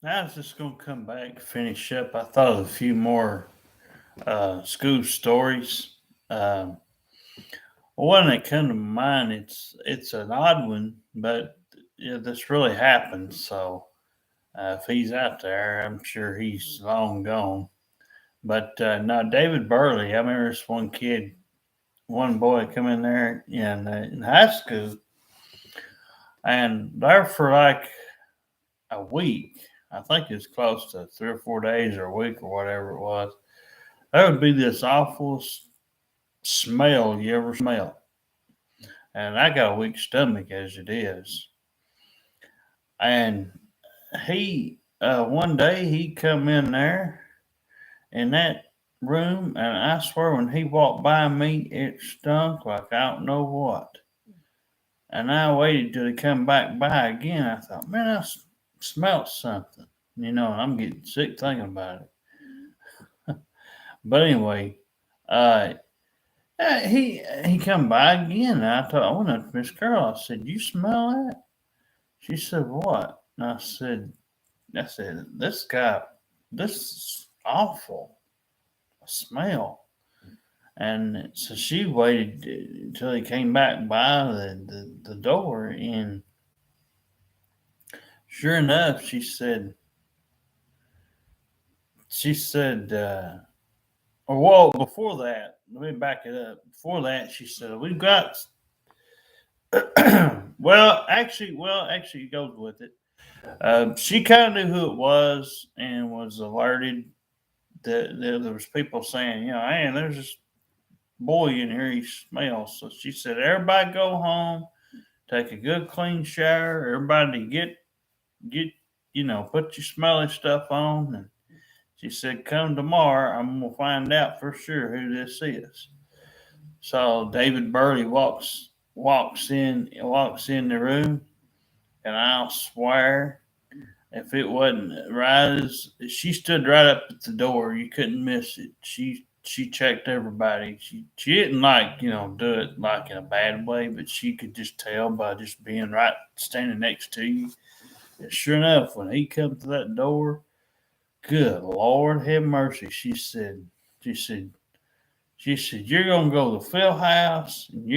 I was just gonna come back finish up. I thought of a few more school stories. Um, One that come to mind. It's an odd one, but yeah, this really happened. So if he's out there, I'm sure he's long gone. But no, David Burley. I remember this one kid, one boy, come in there in high school, and there for like a week. I think it's close to 3 or 4 days or a week or whatever it was. There would be this awful smell you ever smell. And I got a weak stomach as it is. And one day he come in there in that room, and I swear when he walked by me, it stunk like I don't know what. And I waited till he come back by again. I thought, man, smelt something. I'm getting sick thinking about it. But anyway, uh, he come by again. And I went up to Miss Carol. I said, "You smell that?" She said, "What?" And I said, this is awful smell." And so she waited until he came back by the door, and sure enough, she said, or well, before that, let me back it up. Before that, she said, "We've got." Well, actually, it goes with it. She kind of knew who it was and was alerted that there was people saying, "Hey, there's this boy in here. He smells." So she said, "Everybody go home, take a good clean shower. Everybody get put your smelly stuff on." And she said, "Come tomorrow, I'm gonna find out for sure who this is." So David Burley walks in the room, and I'll swear, if it wasn't right as she stood right up at the door, you couldn't miss it. She checked everybody. She didn't do it like in a bad way, but she could just tell by just being right standing next to you. And sure enough, when he come to that door, good Lord have mercy, she said she said, "You're gonna go to the field house, and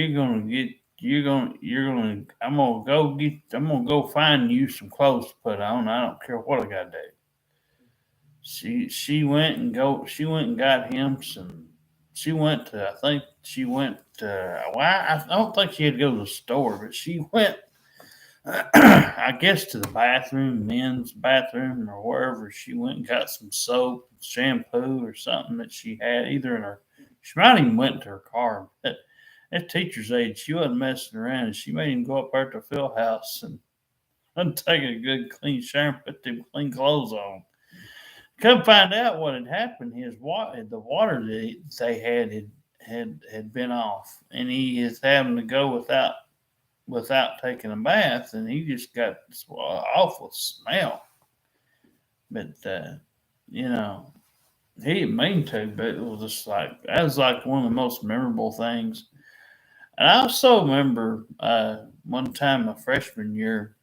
I'm gonna go find you some clothes to put on. I don't care what I gotta do." She went and got him some. She went to I think she went to well, I don't think she had to go to the store, but she went I guess to the bathroom, men's bathroom, or wherever. She went and got some soap, shampoo, or something that she had either in her. She might even went to her car. But at teacher's age, she wasn't messing around, and she made him go up there to the field house and take a good clean shower and put them clean clothes on. Come find out what had happened. The water that they had been off, and he is having to go without taking a bath, and he just got this awful smell. But you know, he didn't mean to, but it was just like that was like one of the most memorable things. And I also remember one time my freshman year,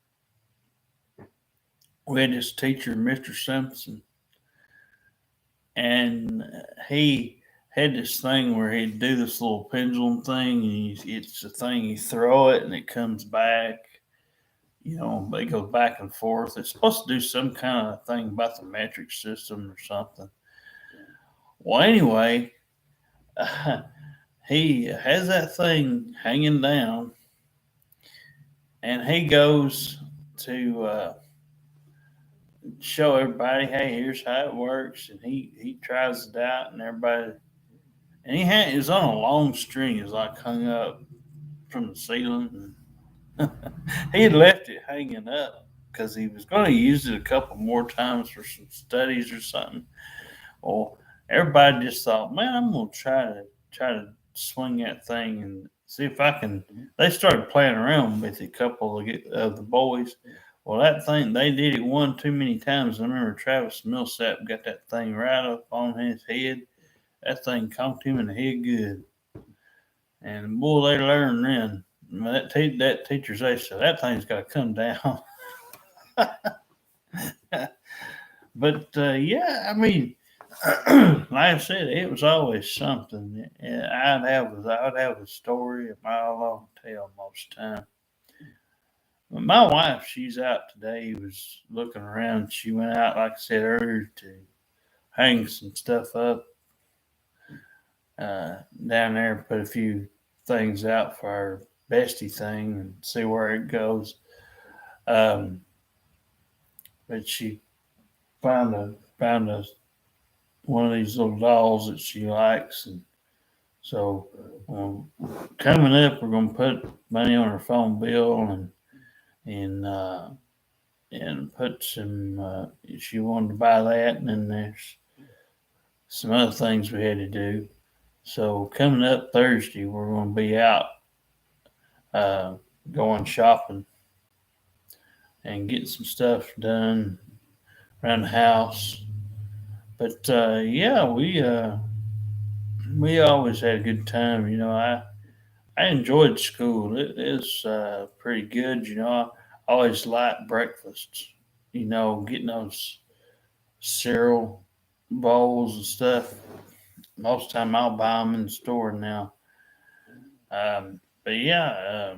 we had this teacher, Mr. Simpson, and he had this thing where he'd do this little pendulum thing, and it's a thing you throw it and it comes back. But it goes back and forth. It's supposed to do some kind of thing about the metric system or something. Well, anyway, he has that thing hanging down, and he goes to show everybody, "Hey, here's how it works." And he tries it out, and everybody, and it was on a long string. It was like hung up from the ceiling. He had left it hanging up because he was going to use it a couple more times for some studies or something. Well, everybody just thought, "Man, I'm going to try to swing that thing and see if I can." They started playing around with it, a couple of the boys. Well, that thing, they did it one too many times. I remember Travis Millsap got that thing right up on his head. That thing conked him in the head good. And boy, they learned then. That teacher said, "So that thing's got to come down." But yeah, I mean, like I said, it was always something. I'd have a story a mile long tale most time. But my wife, she's out today. Was looking around. She went out, like I said earlier, to hang some stuff up down there and put a few things out for our bestie thing and see where it goes. Um, but she found a one of these little dolls that she likes, and so coming up, we're gonna put money on her phone bill and and put some. She wanted to buy that, and then there's some other things we had to do. So coming up Thursday, we're gonna be out uh, going shopping and getting some stuff done around the house. But yeah, we always had a good time. I enjoyed school. It is pretty good. I always liked breakfasts. Getting those cereal bowls and stuff. Most of the time, I'll buy them in the store now. But yeah,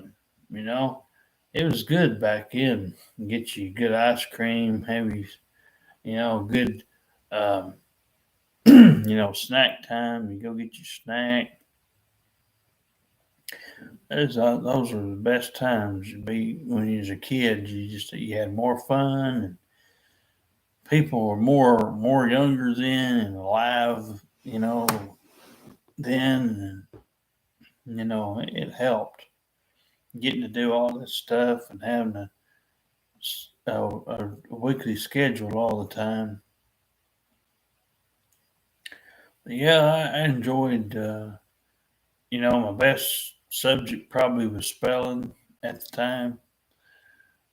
it was good back in. Get you good ice cream, heavy, good, um, snack time. You go get your snack. Those are the best times. You be when you was a kid. You had more fun, and people were more younger then and alive. Then it helped getting to do all this stuff and having a weekly schedule all the time. But yeah, I enjoyed. My best subject probably was spelling at the time.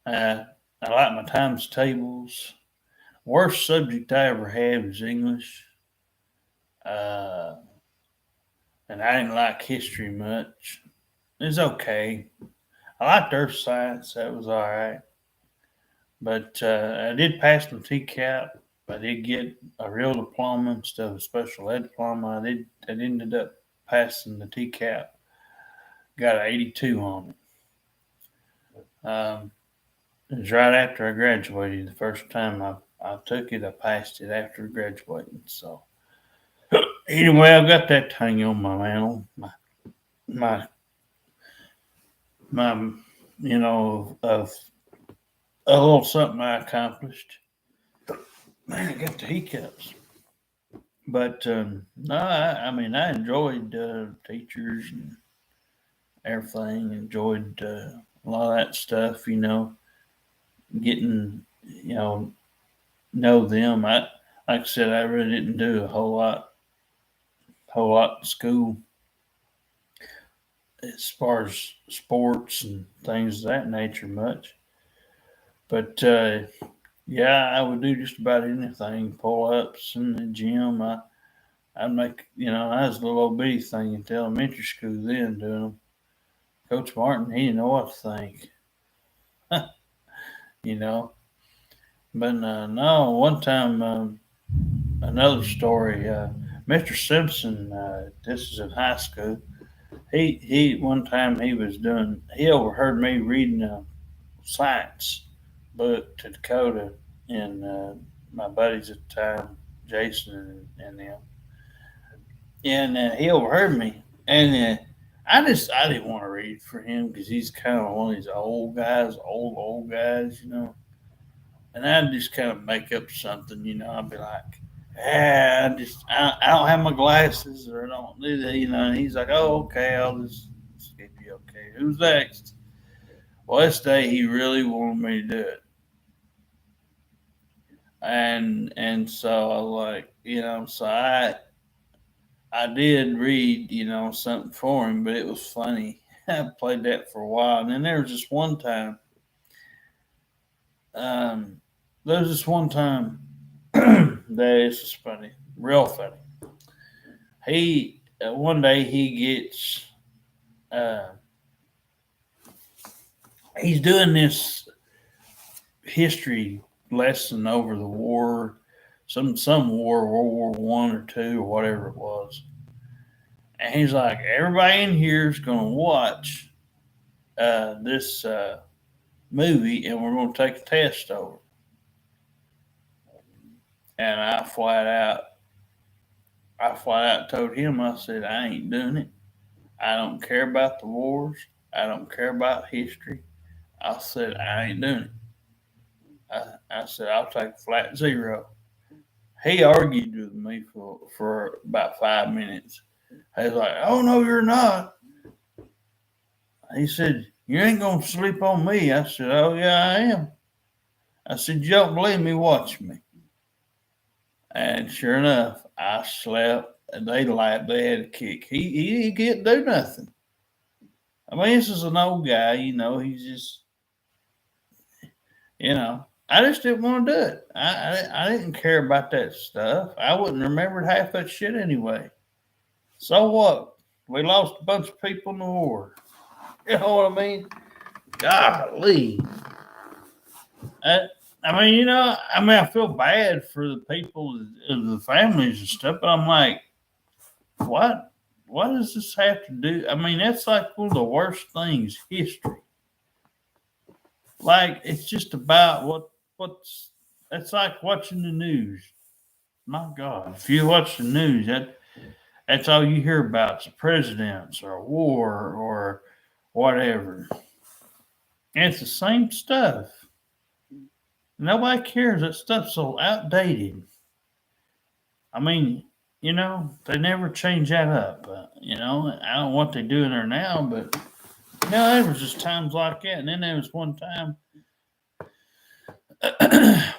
Uh, I like my times tables. Worst subject I ever had was English. Uh, and I didn't like history much. It was okay. I liked earth science. That was all right. But I did pass my TCAP. I did get a real diploma instead of a special ed diploma. I ended up passing the TCAP. Got an 82 on it. It was right after I graduated. The first time I took it, I passed it after graduating. So anyway, I've got that hanging on my mantle. My my of a little something I accomplished. Man, I got the hiccups. But no, I mean I enjoyed teachers and everything. Enjoyed a lot of that stuff. Getting know them. Like I said, I really didn't do a whole lot in school as far as sports and things of that nature much. But yeah, I would do just about anything. Pull ups in the gym. I'd make I was a little old bitty thing in elementary school then doing them. Coach Martin, he didn't know what to think. you know. But no, one time, another story. Mr. Simpson, this is in high school. He one time he overheard me reading a science book to Dakota and my buddies at the time, Jason and them, and he overheard me, and I didn't want to read for him because he's kind of one of these old guys, old guys. And I'd just kind of make up something. I'd be like, I don't have my glasses or I don't do that. And he's like, oh, okay, I'll just give you okay. Who's next? Well, this day he really wanted me to do it. And so I was like, so I did read, something for him, but it was funny. I played that for a while. And then there was just one time, um, there was this one time that is just funny, real funny. He one day he gets uh, he's doing this history lesson over the war, some war, World War I or two or whatever it was. And he's like, everybody in here is going to watch this movie, and we're going to take a test over. And I flat out told him, I said, I ain't doing it. I don't care about the wars. I don't care about history. I said, I ain't doing it. I said, I'll take a flat zero. He argued with me for about 5 minutes. He was like, oh, no, you're not. He said, you ain't going to sleep on me. I said, oh, yeah, I am. I said, you don't believe me? Watch me. And sure enough, I slept. And they laughed. They had a kick. He can't do nothing. I mean, this is an old guy, he's just, I just didn't want to do it. I didn't care about that stuff. I wouldn't remembered half that shit anyway. So what? We lost a bunch of people in the war. You know what I mean? Golly. I feel bad for the people, the families and stuff, but I'm like, what? What does this have to do? I mean, that's like one of the worst things, history. Like, it's just about that's like watching the news. My God, if you watch the news, that's all you hear about is the presidents or war or whatever. And it's the same stuff. Nobody cares. That stuff's so outdated. I mean, they never change that up. I don't know what they do in there now, but there was just times like that. And then there was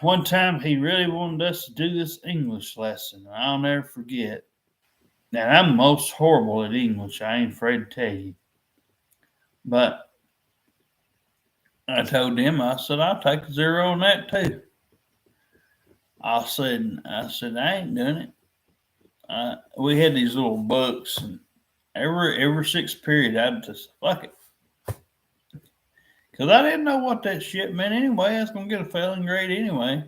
one time he really wanted us to do this English lesson. I'll never forget. Now, I'm most horrible at English. I ain't afraid to tell you. But I told him, I said, I'll take a zero on that too. I said, I ain't doing it. We had these little books, and every sixth period, I'd just fuck it. Because I didn't know what that shit meant anyway. I was going to get a failing grade anyway.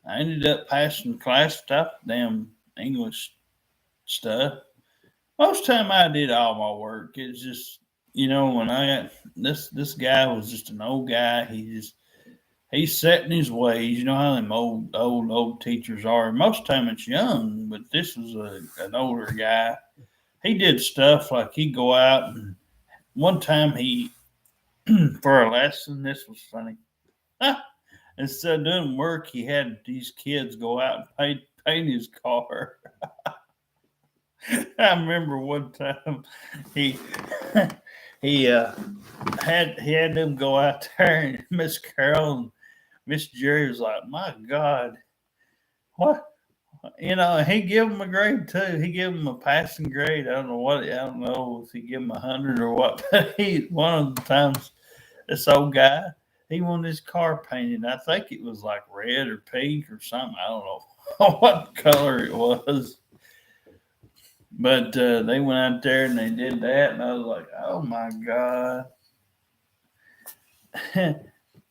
I ended up passing the class without the damn English stuff. Most time I did all my work. It's just, when I got this guy was just an old guy. He's set in his ways. You know how them old teachers are. Most time it's young, but this was an older guy. He did stuff like he'd go out, and one time he, for a lesson, this was funny. Instead of doing work, he had these kids go out and paint his car. I remember one time he had them go out there, and Miss Carol and Miss Jerry was like, "My God, what?" He gave him a grade too. He gave him a passing grade. I don't know if he gave him 100 or what. But one of the times, this old guy, he wanted his car painted. I think it was like red or pink or something. I don't know what color it was. But they went out there and they did that, and I was like, "Oh my God."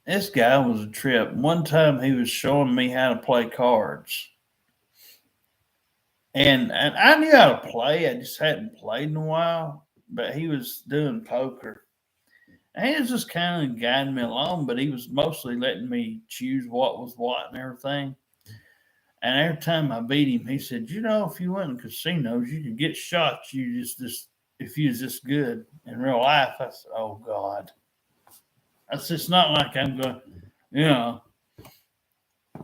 This guy was a trip. One time he was showing me how to play cards. And I knew how to play. I just hadn't played in a while. But he was doing poker. And he was just kind of guiding me along, but he was mostly letting me choose what was what and everything. And every time I beat him, he said, if you went in casinos, you could get shots. You just if you was just good in real life. I said, oh God. That's just not like I'm going,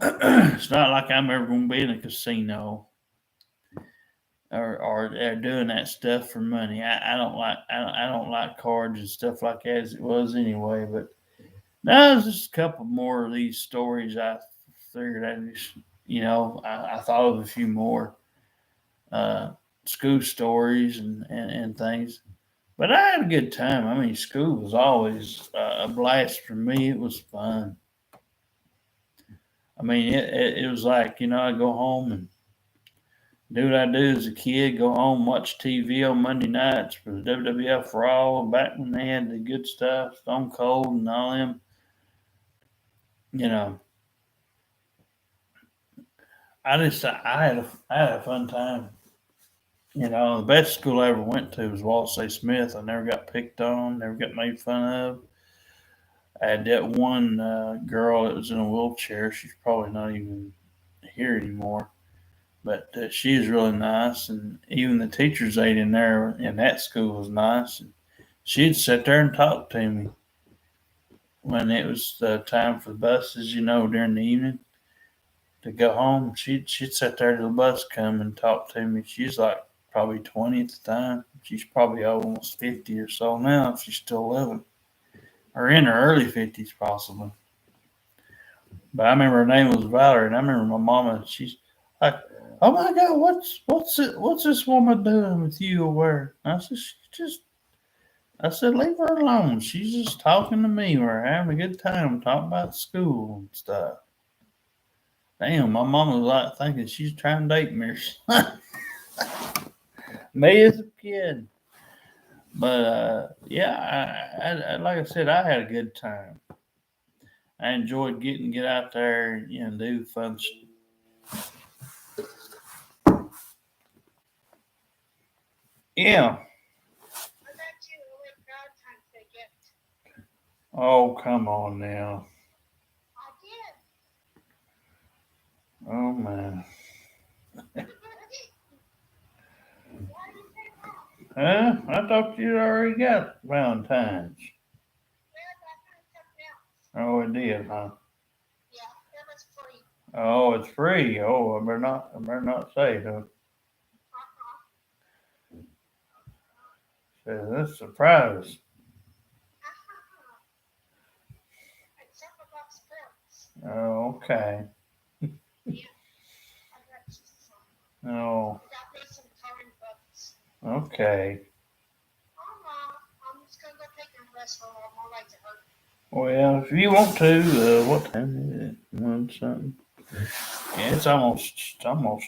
it's not like I'm ever going to be in a casino or doing that stuff for money. I don't like cards and stuff like that as it was anyway. But now there's just a couple more of these stories I figured I just, I thought of a few more school stories and things. But I had a good time. I mean, school was always a blast for me. It was fun. I mean, it was like, I go home and do what I do as a kid, go home, watch TV on Monday nights for the WWF Raw, back when they had the good stuff, Stone Cold and all them, I had a fun time. You know, the best school I ever went to was Wallace A. Smith. I never got picked on, never got made fun of. I had that one girl that was in a wheelchair. She's probably not even here anymore, but she was really nice. And even the teachers aide in there in that school was nice. And she'd sit there and talk to me when it was time for the buses, you know, during the evening to go home. She'd sit there till the bus come and talk to me. She's like probably 20 at the time. She's probably almost 50 or so now if she's still living, or in her early 50s possibly. But I remember her name was Valerie, and I remember my mama. She's like, "Oh my God, what's this woman doing with you or where?" I said, "She just." I said, "Leave her alone. She's just talking to me. We're having a good time talking about school and stuff." Damn, my mama was like thinking she's trying to date me. Me as a kid. But yeah, like I said, I had a good time. I enjoyed get out there and do fun. Yeah. Oh, come on now. Oh man. Huh? I thought you'd already got Valentine's. Oh, it did, huh? Oh, it's free. Oh, I better not say, huh? Say that's a surprise. Oh, okay. Oh, okay. Well, if you want to, what time is it? One something. Yeah, it's almost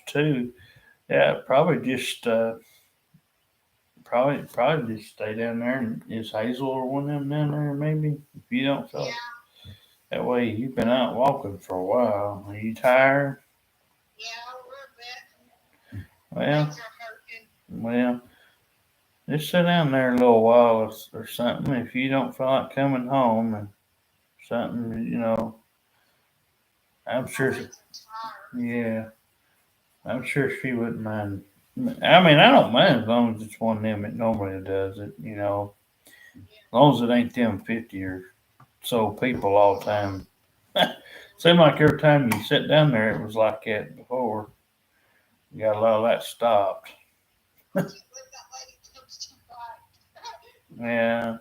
two. Yeah, probably just stay down there and is Hazel or one of them down there maybe if you don't feel that way. You've been out walking for a while. Are you tired? Well, well, just sit down there a little while or something. If you don't feel like coming home and something, you know, I'm sure. Yeah, I'm sure she wouldn't mind. I mean, I don't mind as long as it's one of them that normally does it. You know, as long as it ain't them 50 or so people all the time. Seemed like every time you sit down there, it was like that before. You got a lot of that stopped. Yeah,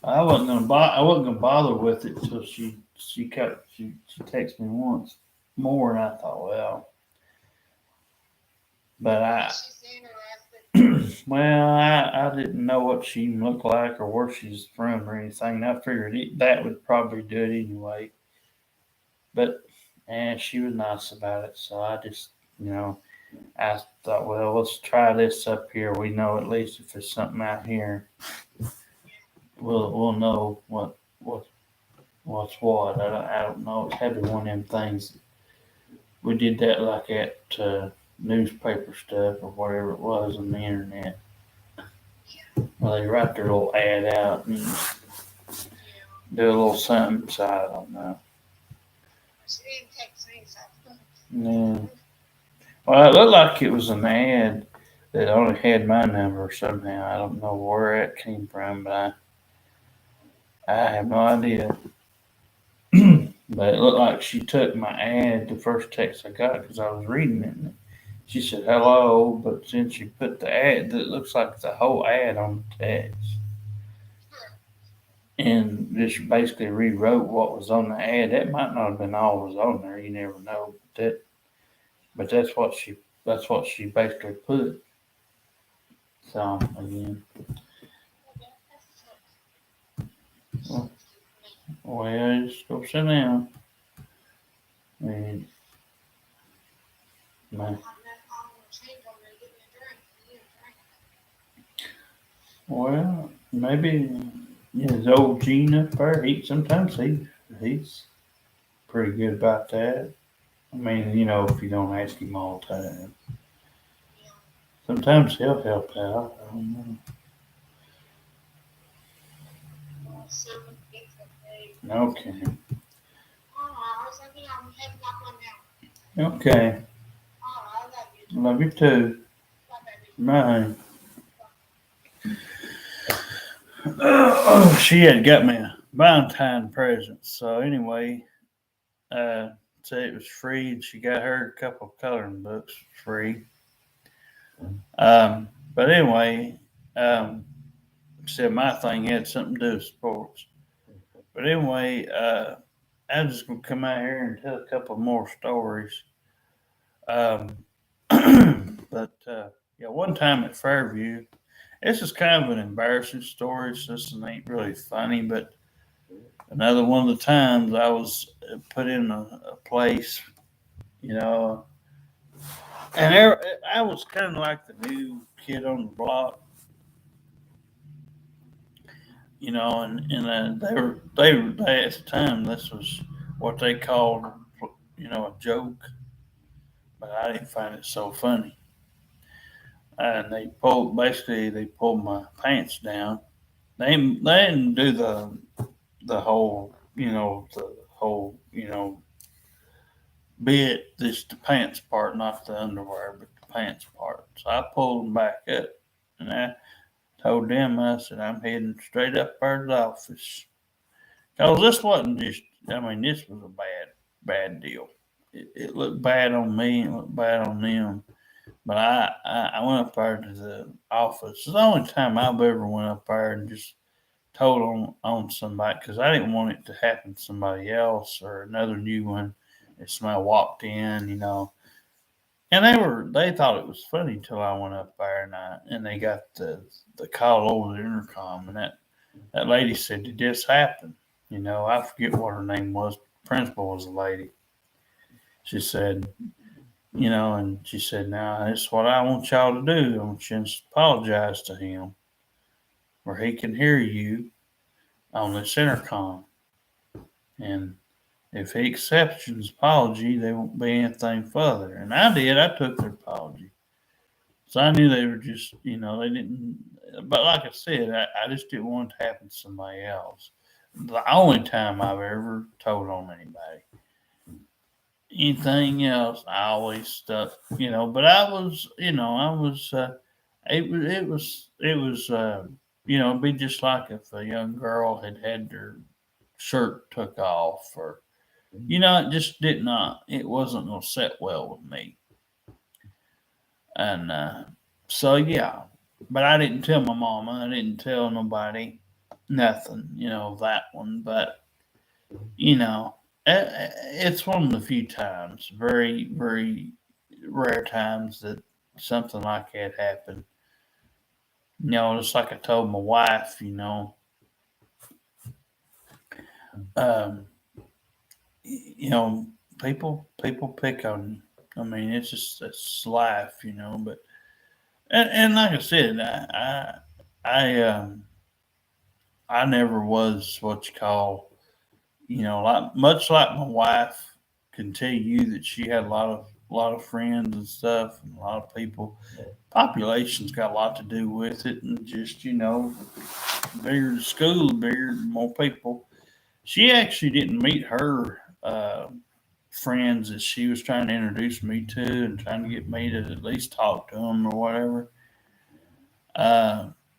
I wasn't gonna bother with it till she texted me once more, and I thought, well, but I didn't know what she looked like or where she's from or anything. I figured that would probably do it anyway. But and she was nice about it, so I just you know I thought, well, let's try this up here. We know at least if there's something out here, we'll know what's what. I don't know. It's had to be one of them things. We did that like at newspaper stuff or whatever it was on the internet. Well, they write their little ad out and do a little something. So I don't know. Yeah. Well, it looked like it was an ad that only had my number somehow. I don't know where it came from, but I have no idea. But it looked like she took my ad, the first text I got, because I was reading it. And she said hello, but since she put the ad, it looks like the whole ad on the text. And just basically rewrote what was on the ad. That might not have been all that was on there. You never know. But that's what she basically put. So again, well, well, just go sit down. And my, well, maybe his old Gene up there. He's pretty good about that. I mean, if you don't ask him all the time. Sometimes he'll help out. I don't know. Okay. Okay. Love you too. Bye. She had got me a Valentine present. So anyway, so it was free, and she got her a couple of coloring books free. But anyway, said my thing had something to do with sports. But anyway, I'm just gonna come out here and tell a couple more stories. Um, but yeah, one time at Fairview, this is kind of an embarrassing story. So this ain't really funny, but another one of the times I was put in a place, you know, and I was kind of like the new kid on the block, and they at the time this was what they called, a joke, but I didn't find it so funny. And they pulled my pants down. They didn't do the whole, the whole, bit, just the pants part, not the underwear, but the pants part. So I pulled them back up, and I told them, I said, I'm heading straight up there to the office. Because this wasn't just, I mean, this was a bad deal. It looked bad on me, it looked bad on them. But I went up there to the office. It's the only time I've ever went up there and just told on somebody, because I didn't want it to happen to somebody else or another new one. If somebody walked in, and they thought it was funny till I went up there, and they got the call over the intercom, and that lady said, "Did this happen?" I forget what her name was. Principal was a lady. She said, and she said, "Now this is what I want y'all to do. I want you to apologize to him, where he can hear you on this intercom, and if he accepts his apology, there won't be anything further." And I did. I took their apology. So I knew they were just, they didn't. But like I said, I just didn't want it to happen to somebody else. The only time I've ever told on anybody. Anything else, I always stuck, But I was, I was. It was. It'd be just like if a young girl had had their shirt took off, or it just did not. It wasn't gonna set well with me, and so yeah. But I didn't tell my mama. I didn't tell nobody nothing. That one. But it's one of the few times, very very rare times, that something like that happened. Just like I told my wife. Um, you know, people pick on you. I mean, it's life, But and like I said, I never was what you call, like much like my wife can tell you that she had a lot of friends and stuff, and a lot of people. Population's got a lot to do with it, and just bigger the school, the bigger, more people. She actually didn't meet her friends that she was trying to introduce me to, and trying to get me to at least talk to them or whatever,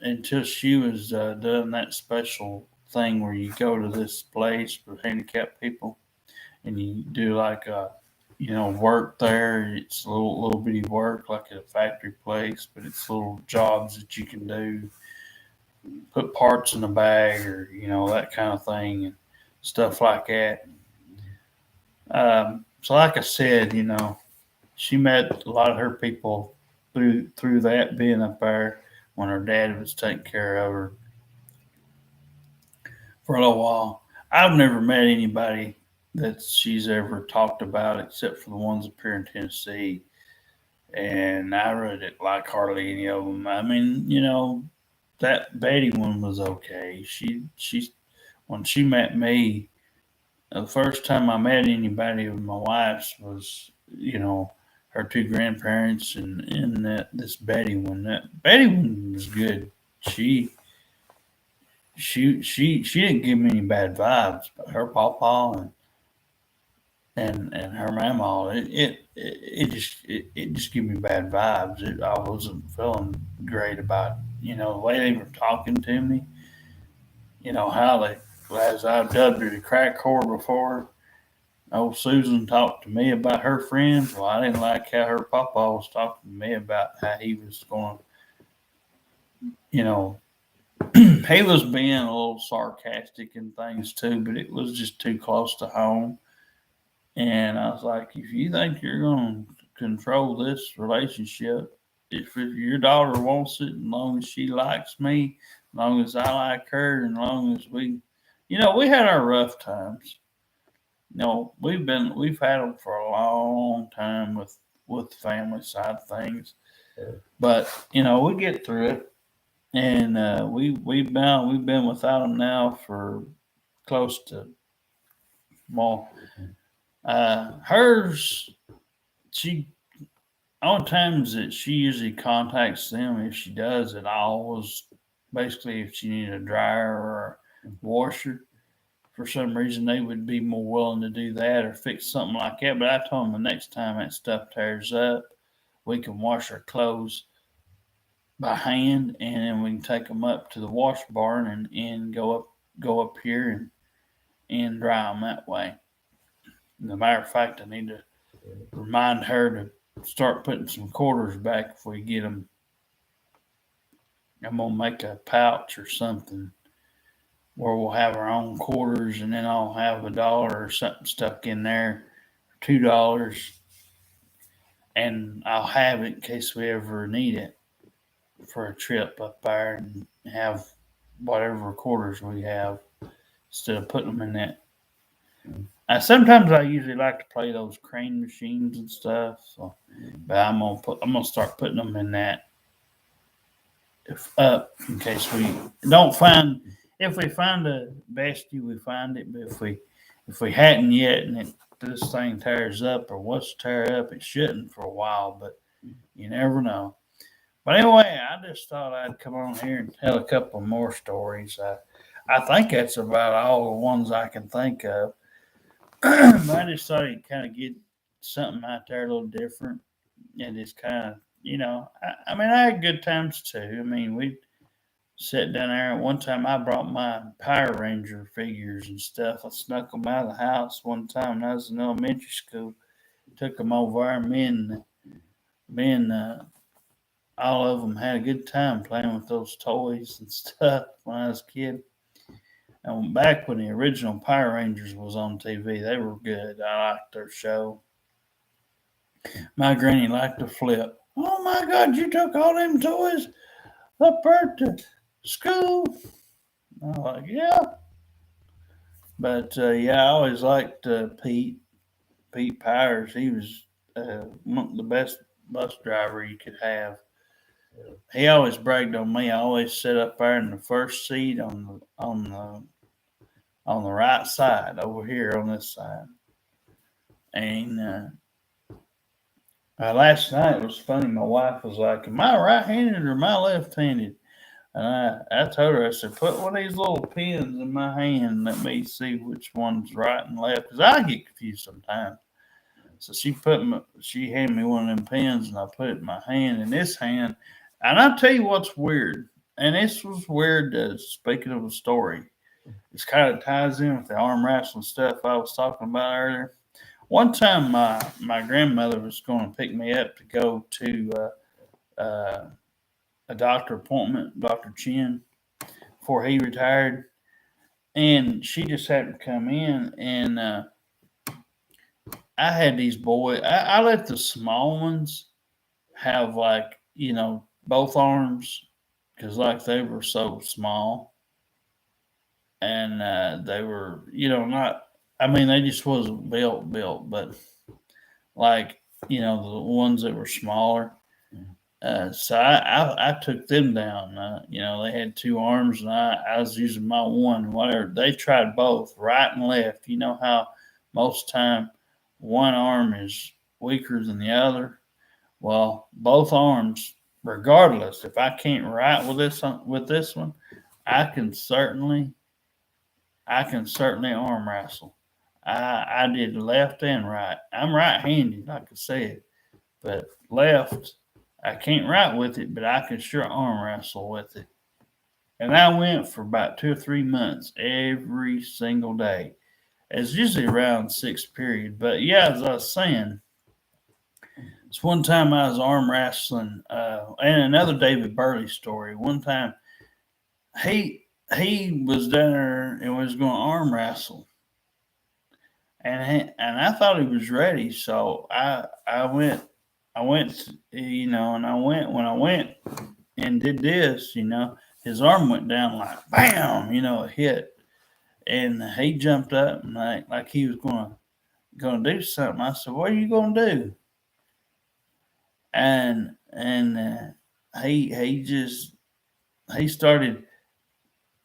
until she was doing that special thing where you go to this place for handicapped people, and you do like work there. It's a little bitty work like at a factory place, but it's little jobs that you can do, put parts in a bag, or that kind of thing, and stuff like that. So like I said, she met a lot of her people through that, being up there when her dad was taking care of her for a little while. I've never met anybody that she's ever talked about except for the ones up here in Tennessee, and I really didn't like hardly any of them. I mean, that Betty one was okay. She when she met me, the first time I met anybody with my wife's was, her two grandparents and this Betty one. That Betty one was good. She she didn't give me any bad vibes, but her pawpaw and her mama, it just gave me bad vibes. I wasn't feeling great about, the way they were talking to me. How they, as I dubbed her the crack whore before. Old Susan talked to me about her friends. Well, I didn't like how her papa was talking to me about how he was going. You know, he was being a little sarcastic and things too, but it was just too close to home. And I was like, if you think you're going to control this relationship, if your daughter wants it, as long as she likes me, as long as I like her, and as long as we had our rough times. We've had them for a long time with the family side of things, but we get through it, and we've been without them now for close to, well, hers, she, on times that she usually contacts them, if she does at all, was basically if she needed a dryer or a washer. For some reason, they would be more willing to do that or fix something like that. But I told them the next time that stuff tears up, we can wash our clothes by hand, and then we can take them up to the wash barn and go up here and dry them that way. As a matter of fact, I need to remind her to start putting some quarters back if we get them. I'm gonna make a pouch or something where we'll have our own quarters, and then I'll have $1 or something stuck in there, $2, and I'll have it in case we ever need it for a trip up there and have whatever quarters we have instead of putting them in that. Sometimes I usually like to play those crane machines and stuff, so but I'm gonna start putting them in that up in case we don't find. If we find a bestie, we find it. But if we hadn't yet, and this thing tears up or wants to tear up, it shouldn't for a while. But you never know. But anyway, I just thought I'd come on here and tell a couple more stories. I think that's about all the ones I can think of. I just thought I'd kind of get something out there a little different, and just kind of, I mean, I had good times too. I mean, we sat down there. One time I brought my Power Ranger figures and stuff. I snuck them out of the house one time when I was in elementary school. Took them over there. Me and all of them had a good time playing with those toys and stuff when I was a kid. And back when the original Power Rangers was on TV, they were good. I liked their show. My granny liked to flip. Oh my God, you took all them toys up there to school? I was like, yeah. But yeah, I always liked Pete Powers. He was the best bus driver you could have. He always bragged on me. I always sit up there in the first seat on the right side over here on this side. And last night it was funny. My wife was like, "Am I right-handed or am I left-handed?" And I told her, I said, "Put one of these little pins in my hand and let me see which one's right and left, because I get confused sometimes." So she handed me one of them pins, and I put it in my hand. In this hand, and I'll tell you what's weird. And this was weird. Speaking of a story, this kind of ties in with the arm wrestling stuff I was talking about earlier. One time, my grandmother was going to pick me up to go to a doctor appointment, Dr. Chin, before he retired. And she just happened to come in, and I had these boys. I let the small ones have, like, both arms, because like they were so small, and they were, not. I mean, they just wasn't built, but like, the ones that were smaller. So I took them down. They had two arms, and I was using my one. Whatever they tried both, right and left. You know how most time one arm is weaker than the other. Well, both arms, regardless, if I can't write with this one, I can certainly arm wrestle. I did left and right. I'm right-handed, like I said, but left I can't write with it, but I can sure arm wrestle with it. And I went for about 2 or 3 months every single day. It's usually around sixth period, but yeah, as I was saying, it's one time I was arm wrestling, and another David Burley story. One time he was down there and was going to arm wrestle, and I thought he was ready, so I went, and when I went and did this, his arm went down like bam, it hit, and he jumped up and like he was gonna do something. I said, "What are you gonna do?" And he started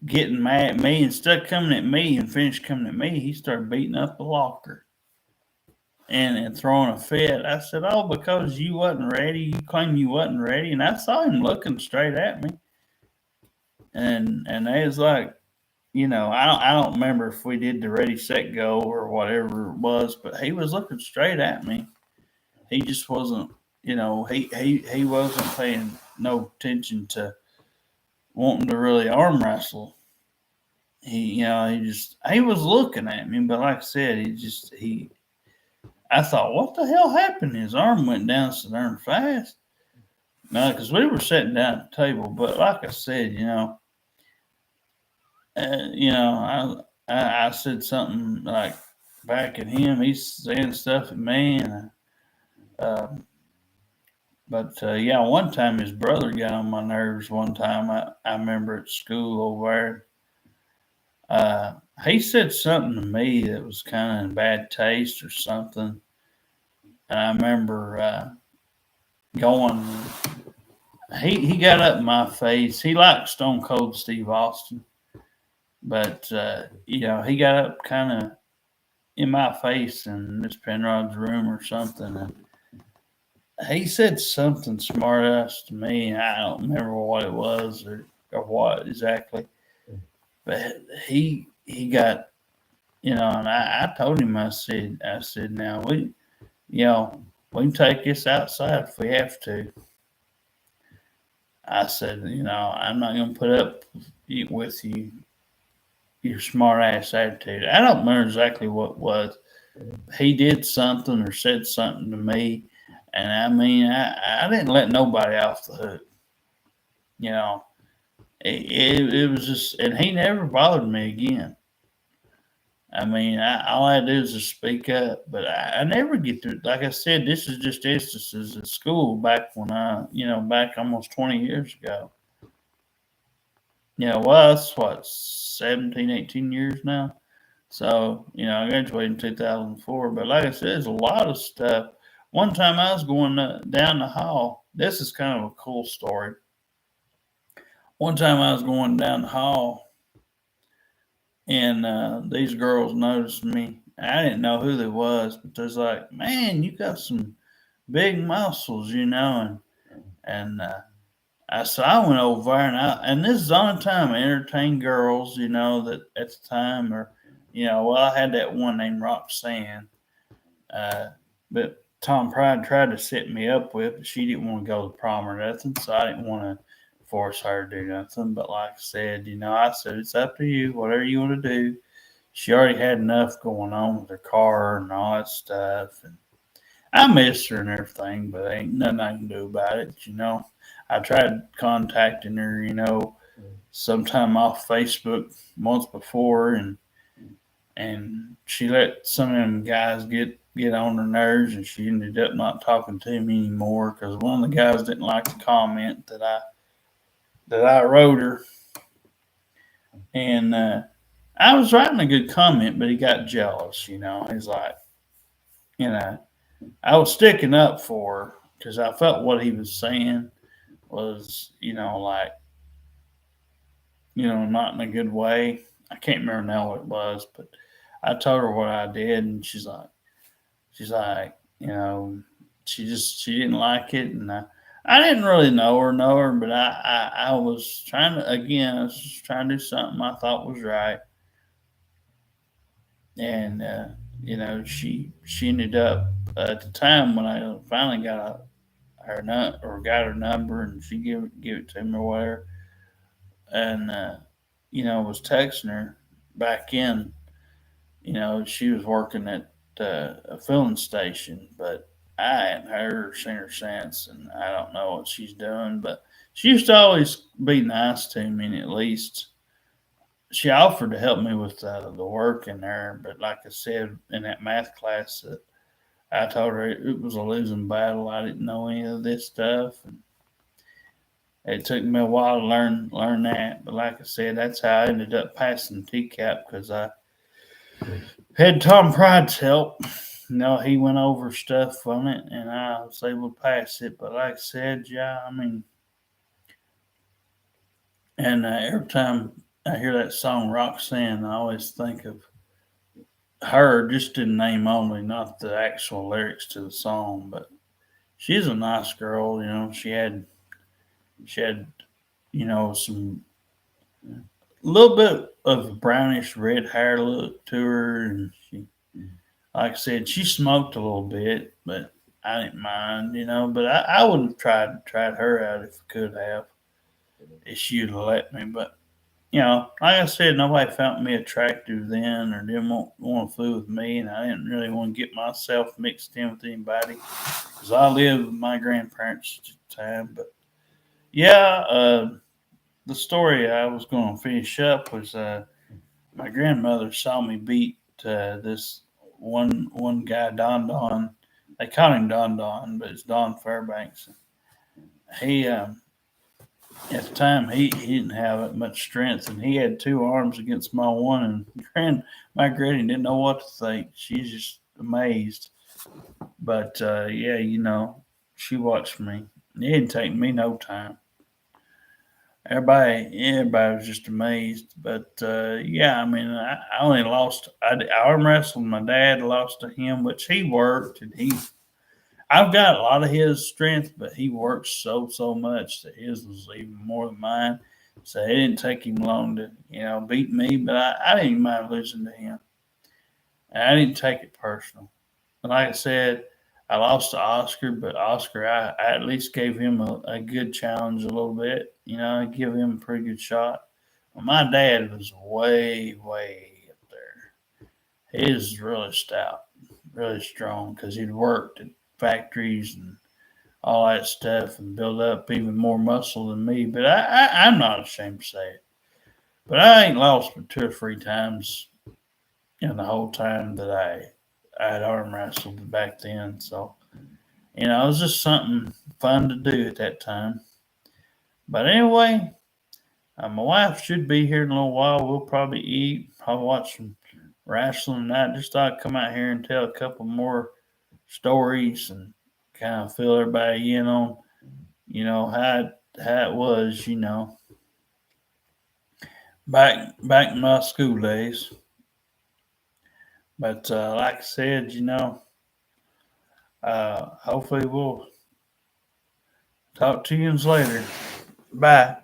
getting mad at me. Instead of coming at me and finished coming at me, he started beating up the locker and throwing a fit. I said, "Oh, because you wasn't ready. You claim you wasn't ready." And I saw him looking straight at me, and they was like, I don't remember if we did the ready set go or whatever it was, but he was looking straight at me. He just wasn't, he wasn't paying no attention to wanting to really arm wrestle. He was looking at me, but like I said, I thought, what the hell happened? His arm went down so darn fast. No, because we were sitting down at the table, but like I said, I said something like back at him. He's saying stuff at me, and yeah, one time his brother got on my nerves. One time I remember at school over there. He said something to me that was kind of in bad taste or something. And I remember going. He got up in my face. He liked Stone Cold Steve Austin, but he got up kind of in my face in Miss Penrod's room or something, and he said something smart ass to me. I don't remember what it was or what exactly, but he got, and I told him, I said now we can take this outside if we have to. I said, I'm not going to put up with your smart ass attitude. I don't remember exactly what it was. He did something or said something to me, and I mean, I didn't let nobody off the hook. It was just, and he never bothered me again. I mean, all I do is just speak up, but I never get to. Like I said, this is just instances at school back when back almost 20 years ago. Well, that's what 17, 18 years now. So I graduated in 2004. But like I said, there's a lot of stuff. One time I was going down the hall. This is kind of a cool story. One time I was going down the hall, and these girls noticed me. I didn't know who they was, but they was like, "Man, you got some big muscles," and so I went over there, and this is the only time I entertained girls, that at the time, or I had that one named Roxanne, but Tom Pride tried to set me up with, but she didn't want to go to prom or nothing, so I didn't want to force her to do nothing. But like I said, I said, it's up to you, whatever you want to do. She already had enough going on with her car and all that stuff, and I miss her and everything, but ain't nothing I can do about it. I tried contacting her, sometime off Facebook months before, and she let some of them guys get on her nerves, and she ended up not talking to me anymore because one of the guys didn't like the comment that I wrote her, and I was writing a good comment, but he got jealous. He's like, I was sticking up for her because I felt what he was saying, was, like, not in a good way. I can't remember now what it was, but I told her what I did, and she's like, she didn't like it, and I didn't really know her, but I was trying to, again, I was just trying to do something I thought was right, and she ended up, at the time when I finally got her number, and she give it to me or whatever, and was texting her back in. She was working at a filling station, but I hadn't heard or seen her since, and I don't know what she's doing. But she used to always be nice to me, and at least she offered to help me with the work in there. But like I said, in that math class, I told her it was a losing battle. I didn't know any of this stuff, and it took me a while to learn that. But like I said, that's how I ended up passing TCAP, because I had Tom Pride's help. He went over stuff on it, and I was able to pass it. But like I said, yeah, I mean, and every time I hear that song Roxanne, I always think of her, just in name only, not the actual lyrics to the song. But she's a nice girl. She had some little bit of brownish red hair look to her, and she, like I said, she smoked a little bit, but I didn't mind, But I would have tried her out if I could have, if she'd have let me. But like I said, nobody found me attractive then, or didn't want to fool with me, and I didn't really want to get myself mixed in with anybody, because I lived with my grandparents at the time. But yeah, the story I was going to finish up was, my grandmother saw me beat this one guy, Don Don. They call him Don Don, but it's Don Fairbanks. He At the time, he didn't have much strength, and he had two arms against my one. And my granny didn't know what to think. She's just amazed. But yeah, she watched me. It didn't take me no time. Everybody was just amazed. But yeah, I mean, I only lost. I arm wrestled my dad, lost to him, which he worked, and I've got a lot of his strength, but he worked so much that his was even more than mine. So it didn't take him long to beat me, but I didn't mind losing to him. And I didn't take it personal. And like I said, I lost to Oscar, but Oscar, I at least gave him a good challenge a little bit. I give him a pretty good shot. But my dad was way up there. He was really stout, really strong, because he'd worked at factories and all that stuff, and built up even more muscle than me. But I'm not ashamed to say it. But I ain't lost but two or three times in the whole time that I had arm wrestled back then. So it was just something fun to do at that time. But anyway, my wife should be here in a little while. We'll probably eat, probably watch some wrestling tonight. Just thought I'd come out here and tell a couple more stories, and kind of fill everybody in on, how it was, back in my school days. But like I said, hopefully we'll talk to you later. Bye.